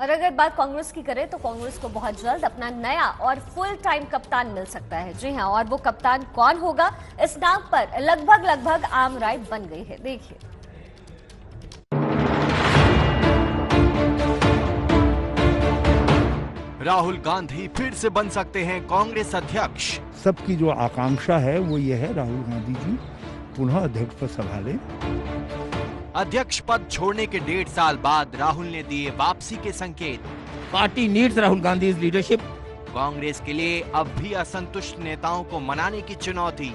और अगर बात कांग्रेस की करें तो कांग्रेस को बहुत जल्द अपना नया और फुल टाइम कप्तान मिल सकता है। जी हां, और वो कप्तान कौन होगा, इस नाम पर लगभग आम राय बन गई है। देखिए, राहुल गांधी फिर से बन सकते हैं कांग्रेस अध्यक्ष। सबकी जो आकांक्षा है वो ये है राहुल गांधी जी पुनः अध्यक्ष पद संभालें। अध्यक्ष पद छोड़ने के 1.5 साल बाद राहुल ने दिए वापसी के संकेत। Party needs Rahul Gandhi leadership. Congress के लिए अब भी असंतुष्ट नेताओं को मनाने की चुनौती।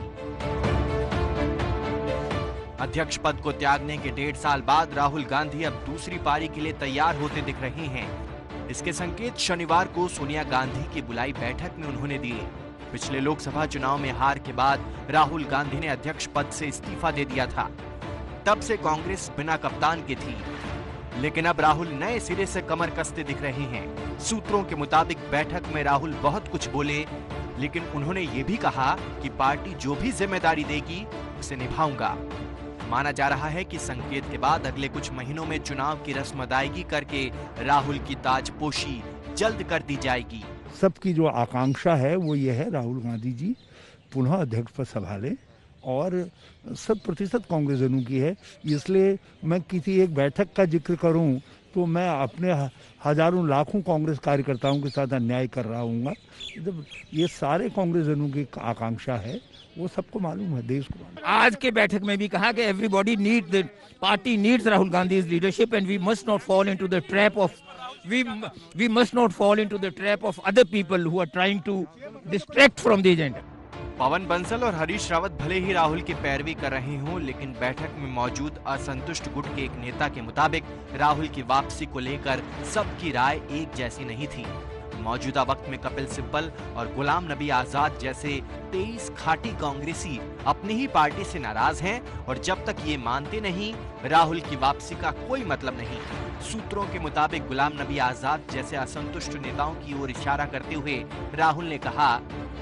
अध्यक्ष पद को त्यागने के 1.5 साल बाद राहुल गांधी अब दूसरी पारी के लिए तैयार होते दिख रहे हैं। इसके संकेत शनिवार को सोनिया गांधी की बुलाई बैठक में उन्होंने दिए। पिछले लोकसभा चुनाव में हार के बाद राहुल गांधी ने अध्यक्ष पद से इस्तीफा दे दिया था। तब से कांग्रेस बिना कप्तान के थी, लेकिन अब राहुल नए सिरे से कमर कसते दिख रहे हैं। सूत्रों के मुताबिक बैठक में राहुल बहुत कुछ बोले, लेकिन उन्होंने ये भी कहा कि पार्टी जो भी जिम्मेदारी देगी उसे निभाऊंगा। माना जा रहा है कि संकेत के बाद अगले कुछ महीनों में चुनाव की रस्म अदायगी करके राहुल की ताजपोशी जल्द कर दी जाएगी। सबकी जो आकांक्षा है वो ये है राहुल गांधी जी पुनः अध्यक्ष पद संभालें और 100% कांग्रेसजनों की है। इसलिए मैं किसी एक बैठक का जिक्र करूं तो मैं अपने हजारों लाखों कांग्रेस कार्यकर्ताओं के साथ अन्याय कर रहा हूँ। जब ये सारे कांग्रेसजनों की आकांक्षा है, वो सबको मालूम है, देश को मालूम। आज के बैठक में भी कहा कि everybody need the party needs Rahul Gandhi leadership and we must not fall into the trap of we must not fall into the trap of other people who are trying to distract from the agenda. पवन बंसल और हरीश रावत भले ही राहुल की पैरवी कर रहे हों, लेकिन बैठक में मौजूद असंतुष्ट गुट के एक नेता के मुताबिक राहुल की वापसी को लेकर सबकी राय एक जैसी नहीं थी। मौजूदा वक्त में कपिल सिब्बल और गुलाम नबी आजाद जैसे 23 खाटी कांग्रेसी अपनी ही पार्टी से नाराज हैं और जब तक ये मानते नहीं, राहुल की वापसी का कोई मतलब नहीं। सूत्रों के मुताबिक गुलाम नबी आजाद जैसे असंतुष्ट नेताओं की ओर इशारा करते हुए राहुल ने कहा,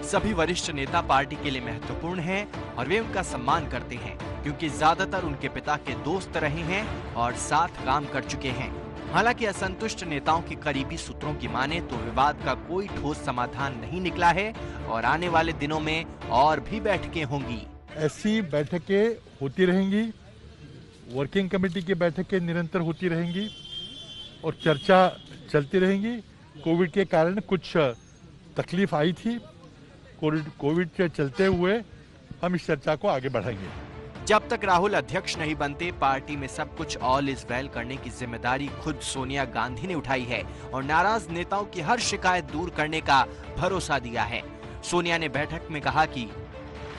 सभी वरिष्ठ नेता पार्टी के लिए महत्वपूर्ण हैं और वे उनका सम्मान करते हैं, क्योंकि ज्यादातर उनके पिता के दोस्त रहे हैं और साथ काम कर चुके हैं। हालांकि असंतुष्ट नेताओं के करीबी सूत्रों की माने तो विवाद का कोई ठोस समाधान नहीं निकला है और आने वाले दिनों में और भी बैठकें होंगी। ऐसी बैठकें होती रहेंगी, वर्किंग कमेटी की बैठकें निरंतर होती रहेंगी और चर्चा चलती रहेंगी। कोविड के कारण कुछ तकलीफ आई थी, कोविड के चलते हुए हम इस चर्चा को आगे बढ़ाएंगे। जब तक राहुल अध्यक्ष नहीं बनते, पार्टी में सब कुछ ऑल इज वेल करने की जिम्मेदारी खुद सोनिया गांधी ने उठाई है और नाराज नेताओं की हर शिकायत दूर करने का भरोसा दिया है। सोनिया ने बैठक में कहा कि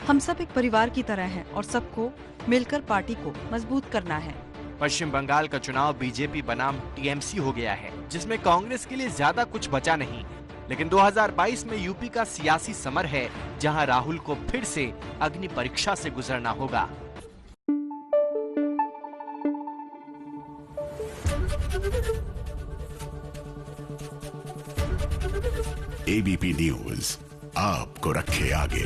हम सब एक परिवार की तरह हैं और सबको मिलकर पार्टी को मजबूत करना है। पश्चिम बंगाल का चुनाव बीजेपी बनाम टीएमसी हो गया है, जिसमें कांग्रेस के लिए ज्यादा कुछ बचा नहीं, लेकिन 2022 में यूपी का सियासी समर है, जहां राहुल को फिर से अग्नि परीक्षा से गुजरना होगा। एबीपी न्यूज आपको रखे आगे।